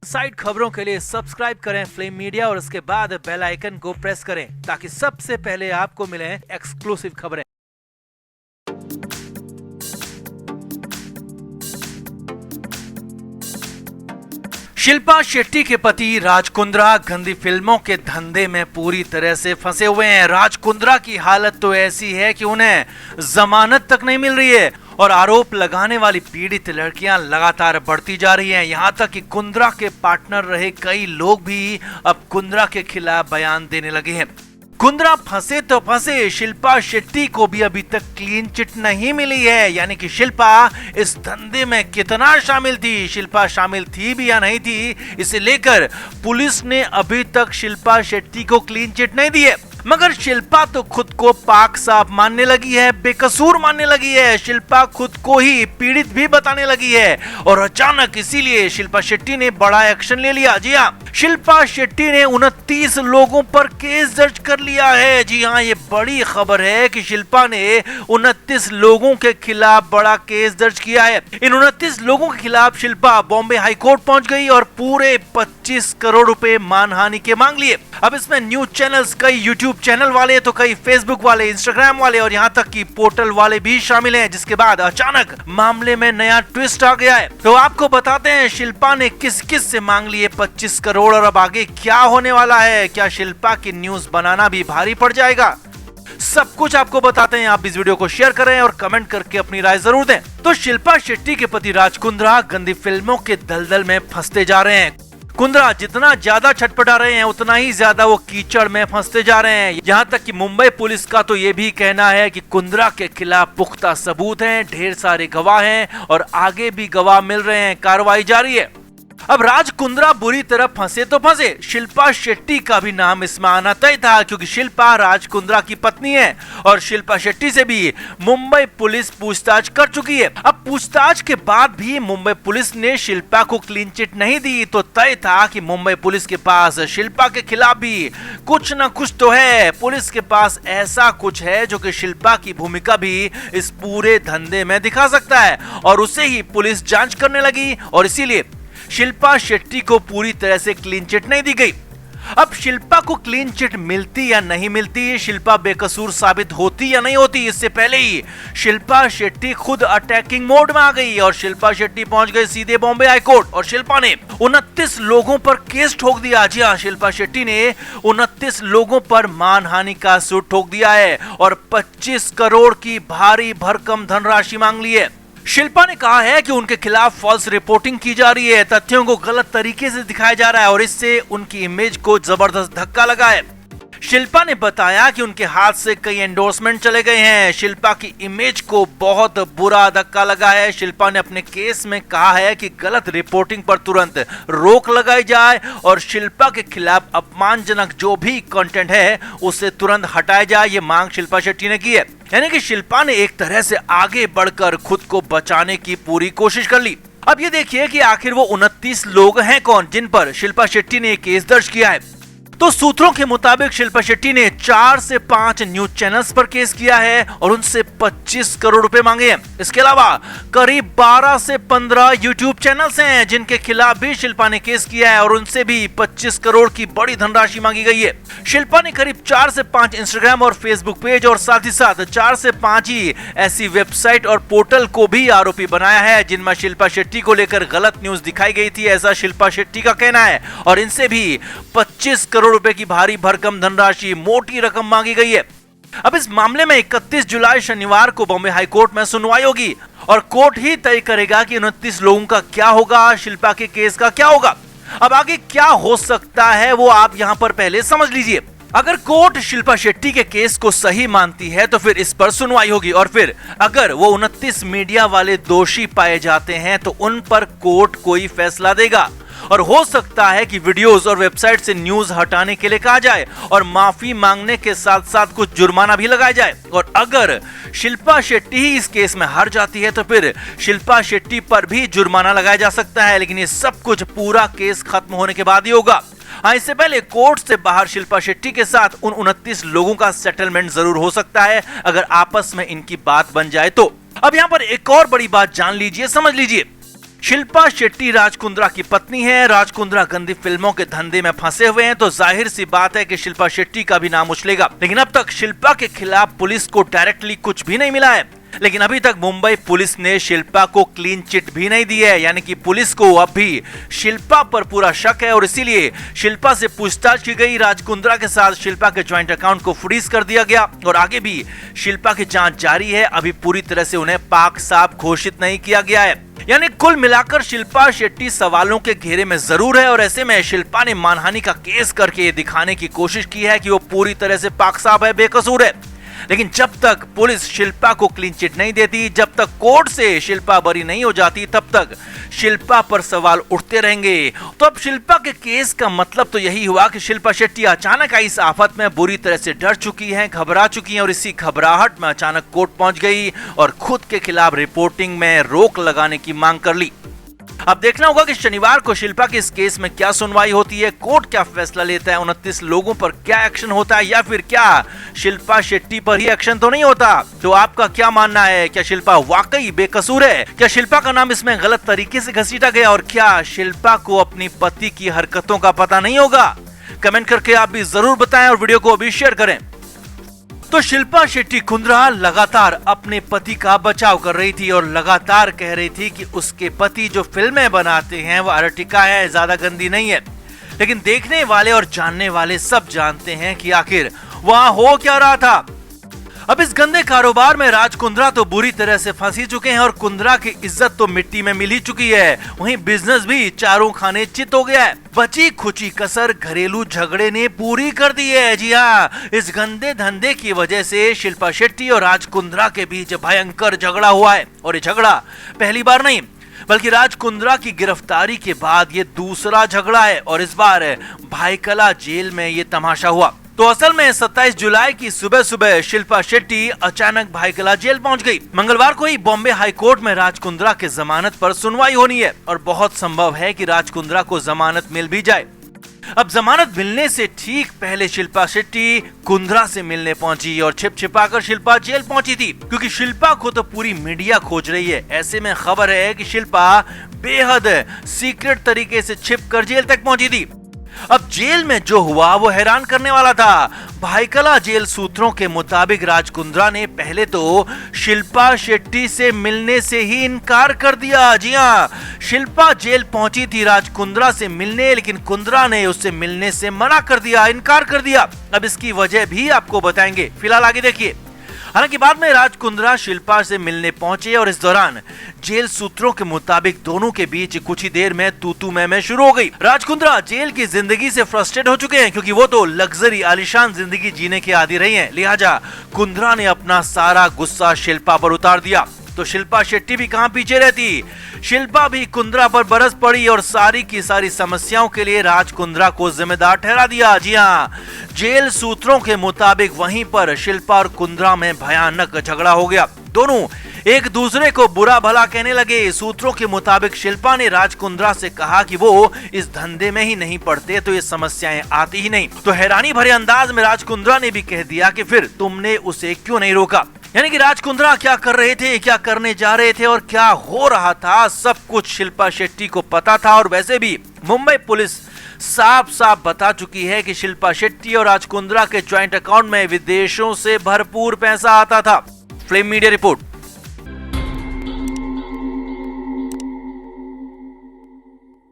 Side खबरों के लिए सब्सक्राइब करें फ्लेम मीडिया और उसके बाद बेल आइकन को प्रेस करें ताकि सबसे पहले आपको मिले एक्सक्लूसिव खबरें। शिल्पा शेट्टी के पति राज कुंद्रा गंदी फिल्मों के धंधे में पूरी तरह से फंसे हुए हैं। राज कुंद्रा की हालत तो ऐसी है कि उन्हें जमानत तक नहीं मिल रही है और आरोप लगाने वाली पीड़ित लड़कियां लगातार बढ़ती जा रही हैं। यहां तक कि कुंद्रा के पार्टनर रहे कई लोग भी अब कुंद्रा के खिलाफ बयान देने लगे हैं। कुंद्रा फंसे तो फंसे, शिल्पा शेट्टी को भी अभी तक क्लीन चिट नहीं मिली है। यानी कि शिल्पा इस धंधे में कितना शामिल थी, शिल्पा शामिल थी भी या नहीं थी, इसे लेकर पुलिस ने अभी तक शिल्पा शेट्टी को क्लीन चिट नहीं दी है। मगर शिल्पा तो खुद को पाक साफ मानने लगी है, बेकसूर मानने लगी है। शिल्पा खुद को ही पीड़ित भी बताने लगी है और अचानक इसीलिए शिल्पा शेट्टी ने बड़ा एक्शन ले लिया। जी हाँ, शिल्पा शेट्टी ने 29 लोगों पर केस दर्ज कर लिया है। जी हाँ, ये बड़ी खबर है कि शिल्पा ने 29 लोगों के खिलाफ बड़ा केस दर्ज किया है। इन 29 लोगों के खिलाफ शिल्पा बॉम्बे हाई कोर्ट पहुंच गई और पूरे 25 करोड़ रुपए मानहानि के मांग लिए। अब इसमें न्यूज चैनल्स, कई यूट्यूब चैनल वाले, तो कई फेसबुक वाले, इंस्टाग्राम वाले और यहाँ तक कि पोर्टल वाले भी शामिल हैं। जिसके बाद अचानक मामले में नया ट्विस्ट आ गया है। तो आपको बताते हैं शिल्पा ने किस किस से मांग लिए 25 करोड़ और अब आगे क्या होने वाला है। क्या शिल्पा की न्यूज बनाना भी भारी पड़ जाएगा? सब कुछ आपको बताते हैं। आप इस वीडियो को शेयर करें और कमेंट करके अपनी राय जरूर दें। तो शिल्पा शेट्टी के पति राज कुंद्रा गंदी फिल्मों के दलदल में फंसते जा रहे हैं। कुंद्रा जितना ज्यादा छटपटा रहे हैं उतना ही ज्यादा वो कीचड़ में फंसते जा रहे हैं। यहाँ तक कि मुंबई पुलिस का तो ये भी कहना है कि कुंद्रा के खिलाफ पुख्ता सबूत हैं, ढेर सारे गवाह हैं और आगे भी गवाह मिल रहे हैं, कार्रवाई जारी है। अब राज कुंद्रा बुरी तरह फंसे तो फंसे, शिल्पा शेट्टी का भी नाम इसमें आना तय था क्योंकि शिल्पा राज कुंद्रा की पत्नी है और शिल्पा शेट्टी से भी मुंबई पुलिस पूछताछ कर चुकी है। अब पूछताछ के बाद भी मुंबई पुलिस ने शिल्पा को क्लीन चिट नहीं दी तो तय था कि मुंबई पुलिस के पास शिल्पा के खिलाफ भी कुछ न कुछ तो है। पुलिस के पास ऐसा कुछ है जो कि शिल्पा की भूमिका भी इस पूरे धंधे में दिखा सकता है और उसे ही पुलिस जांच करने लगी और इसीलिए शिल्पा शेट्टी को पूरी तरह से क्लीन चिट नहीं दी गई। अब शिल्पा को क्लीन चिट मिलती या नहीं मिलती, शिल्पा बेकसूर साबित होती या नहीं होती, इससे पहले ही शिल्पा शेट्टी खुद अटैकिंग मोड में आ गई और शिल्पा शेट्टी पहुंच गई सीधे बॉम्बे हाई कोर्ट और शिल्पा ने 29 लोगों पर केस ठोक दिया। जी हां, शिल्पा शेट्टी ने 29 लोगों पर मानहानि का सूट ठोक दिया है और 25 करोड़ की भारी भरकम धनराशि मांग ली है। शिल्पा ने कहा है कि उनके खिलाफ फॉल्स रिपोर्टिंग की जा रही है, तथ्यों को गलत तरीके से दिखाया जा रहा है और इससे उनकी इमेज को जबरदस्त धक्का लगा है। शिल्पा ने बताया कि उनके हाथ से कई एंडोर्समेंट चले गए हैं, शिल्पा की इमेज को बहुत बुरा धक्का लगा है। शिल्पा ने अपने केस में कहा है कि गलत रिपोर्टिंग पर तुरंत रोक लगाई जाए और शिल्पा के खिलाफ अपमानजनक जो भी कंटेंट है उसे तुरंत हटाया जाए। ये मांग शिल्पा शेट्टी ने की है। यानी कि शिल्पा ने एक तरह से आगे बढ़कर खुद को बचाने की पूरी कोशिश कर ली। अब ये देखिए कि आखिर वो 29 लोग हैं कौन जिन पर शिल्पा शेट्टी ने केस दर्ज किया है। तो सूत्रों के मुताबिक शिल्पा शेट्टी ने 4 से 5 न्यूज चैनल्स पर केस किया है और उनसे 25 करोड़ रुपए मांगे हैं। इसके अलावा करीब 12 से 15 यूट्यूब चैनल्स हैं जिनके खिलाफ भी शिल्पा ने केस किया है और उनसे भी 25 करोड़ की बड़ी धनराशि मांगी गई है। शिल्पा ने करीब 4 से 5 इंस्टाग्राम और फेसबुक पेज और साथ ही साथ 4 से 5 ही ऐसी वेबसाइट और पोर्टल को भी आरोपी बनाया है जिनमें शिल्पा शेट्टी को लेकर गलत न्यूज दिखाई गई थी, ऐसा शिल्पा शेट्टी का कहना है और इनसे भी 25 करोड़ रुपए की भारी भरकम धनराशि, मोटी रकम मांगी गई है। अब इस मामले में 31 जुलाई शनिवार को बॉम्बे हाई कोर्ट में सुनवाई होगी और कोर्ट ही तय करेगा कि 29 लोगों का क्या होगा, शिल्पा के केस का क्या होगा। अब आगे क्या हो सकता है वो आप यहां पर पहले समझ लीजिए। अगर कोर्ट शिल्पा शेट्टी के केस को सही मानती है तो फिर इस पर सुनवाई होगी और फिर अगर वो 29 मीडिया वाले दोषी पाए जाते हैं तो उन पर कोर्ट कोई फैसला देगा और हो सकता है कि वीडियोस और वेबसाइट से न्यूज हटाने के लिए कहा जाए और माफी मांगने के साथ साथ कुछ जुर्माना भी लगाया जाए। और अगर शिल्पा शेट्टी ही इस केस में हार जाती है तो फिर शिल्पा शेट्टी पर भी जुर्माना लगाया जा सकता है, लेकिन ये सब कुछ पूरा केस खत्म होने के बाद ही होगा। हाँ, इससे पहले कोर्ट से बाहर शिल्पा शेट्टी के साथ उन 29 लोगों का सेटलमेंट जरूर हो सकता है अगर आपस में इनकी बात बन जाए तो। अब यहाँ पर एक और बड़ी बात जान लीजिए, समझ लीजिए। शिल्पा शेट्टी राज कुंद्रा की पत्नी है। राज कुंद्रा गंदी फिल्मों के धंधे में फंसे हुए हैं, तो जाहिर सी बात है कि शिल्पा शेट्टी का भी नाम उछलेगा। लेकिन अब तक शिल्पा के खिलाफ पुलिस को डायरेक्टली कुछ भी नहीं मिला है। लेकिन अभी तक मुंबई पुलिस ने शिल्पा को क्लीन चिट भी नहीं दी है, यानी कि पुलिस को अब भी शिल्पा पर पूरा शक है और इसीलिए शिल्पा से पूछताछ की गई। राज कुंद्रा के साथ शिल्पा के ज्वाइंट अकाउंट को फ्रीज कर दिया गया और आगे भी शिल्पा की जांच जारी है। अभी पूरी तरह से उन्हें पाक साफ घोषित नहीं किया गया है। यानी कुल मिलाकर शिल्पा शेट्टी सवालों के घेरे में जरूर है और ऐसे में शिल्पा ने मानहानि का केस करके ये दिखाने की कोशिश की है कि वो पूरी तरह से पाक साफ है, बेकसूर है। लेकिन जब तक पुलिस शिल्पा को क्लीन चिट नहीं देती, जब तक कोर्ट से शिल्पा बरी नहीं हो जाती, तब तक शिल्पा पर सवाल उठते रहेंगे। तो अब शिल्पा के केस का मतलब तो यही हुआ कि शिल्पा शेट्टी अचानक आई इस आफत में बुरी तरह से डर चुकी हैं, घबरा चुकी हैं और इसी घबराहट में अचानक कोर्ट पहुंच गई और खुद के खिलाफ रिपोर्टिंग में रोक लगाने की मांग कर ली। अब देखना होगा कि शनिवार को शिल्पा के इस केस में क्या सुनवाई होती है, कोर्ट क्या फैसला लेता है, 29 लोगों पर क्या एक्शन होता है या फिर क्या शिल्पा शेट्टी पर ही एक्शन तो नहीं होता। तो आपका क्या मानना है? क्या शिल्पा वाकई बेकसूर है? क्या शिल्पा का नाम इसमें गलत तरीके से घसीटा गया और क्या शिल्पा को अपनी पति की हरकतों का पता नहीं होगा? कमेंट करके आप भी जरूर बताएं और वीडियो को अभी शेयर करें। तो शिल्पा शेट्टी कुंद्रा लगातार अपने पति का बचाव कर रही थी और लगातार कह रही थी कि उसके पति जो फिल्में बनाते हैं वो अर्टिका है, ज्यादा गंदी नहीं है। लेकिन देखने वाले और जानने वाले सब जानते हैं कि आखिर वहां हो क्या रहा था। अब इस गंदे कारोबार में राज कुंद्रा तो बुरी तरह से फंस ही चुके हैं और कुंद्रा की इज्जत तो मिट्टी में मिल ही चुकी है। वहीं बिजनेस भी चारों खाने चित हो गया है। बची खुची कसर घरेलू झगड़े ने पूरी कर दी है। जी हाँ, इस गंदे धंधे की वजह से शिल्पा शेट्टी और राज कुंद्रा के बीच भयंकर झगड़ा हुआ है और ये झगड़ा पहली बार नहीं बल्कि राज कुंद्रा की गिरफ्तारी के बाद ये दूसरा झगड़ा है और इस बार भाईकला जेल में ये तमाशा हुआ। तो असल में 27 जुलाई की सुबह सुबह शिल्पा शेट्टी अचानक भाईकला जेल पहुंच गई। मंगलवार को ही बॉम्बे हाई कोर्ट में राज कुंद्रा के जमानत पर सुनवाई होनी है और बहुत संभव है कि राज कुंद्रा को जमानत मिल भी जाए। अब जमानत मिलने से ठीक पहले शिल्पा शेट्टी कुंद्रा से मिलने पहुंची और छिप छिपाकर शिल्पा जेल पहुंची थी, क्योंकि शिल्पा को तो पूरी मीडिया खोज रही है। ऐसे में खबर है कि शिल्पा बेहद सीक्रेट तरीके से छिपकर जेल तक पहुंची थी। अब जेल में जो हुआ वो हैरान करने वाला था। भाईकला जेल सूत्रों के मुताबिक राज कुंद्रा ने पहले तो शिल्पा शेट्टी से मिलने से ही इनकार कर दिया। जी हाँ, शिल्पा जेल पहुंची थी राज कुंद्रा से मिलने, लेकिन कुंद्रा ने उससे मिलने से मना कर दिया, इनकार कर दिया। अब इसकी वजह भी आपको बताएंगे, फिलहाल आगे देखिए। हालांकि बाद में राज कुंद्रा शिल्पा से मिलने पहुंचे और इस दौरान जेल सूत्रों के मुताबिक दोनों के बीच कुछ ही देर में तू-तू मैं शुरू हो गई। राज कुंद्रा जेल की जिंदगी से फ्रस्ट्रेट हो चुके हैं, क्योंकि वो तो लग्जरी आलीशान जिंदगी जीने के आदी रही हैं। लिहाजा कुंद्रा ने अपना सारा गुस्सा शिल्पा पर उतार दिया। तो शिल्पा शेट्टी भी कहां पीछे रहती, शिल्पा भी कुंद्रा पर बरस पड़ी और सारी की सारी समस्याओं के लिए राज कुंद्रा को जिम्मेदार ठहरा दिया। जी हाँ, जेल सूत्रों के मुताबिक वहीं पर शिल्पा और कुंद्रा में भयानक झगड़ा हो गया। दोनों एक दूसरे को बुरा भला कहने लगे। सूत्रों के मुताबिक शिल्पा ने राज कुंद्रा से कहा कि वो इस धंधे में ही नहीं पड़ते तो ये समस्याएं आती ही नहीं। तो हैरानी भरे अंदाज में राज कुंद्रा ने भी कह दिया कि फिर तुमने उसे क्यों नहीं रोका। यानी कि राज कुंद्रा क्या कर रहे थे, क्या करने जा रहे थे और क्या हो रहा था, सब कुछ शिल्पा शेट्टी को पता था। और वैसे भी मुंबई पुलिस साफ साफ बता चुकी है कि शिल्पा शेट्टी और राज कुंद्रा के ज्वाइंट अकाउंट में विदेशों से भरपूर पैसा आता था। Flame media report.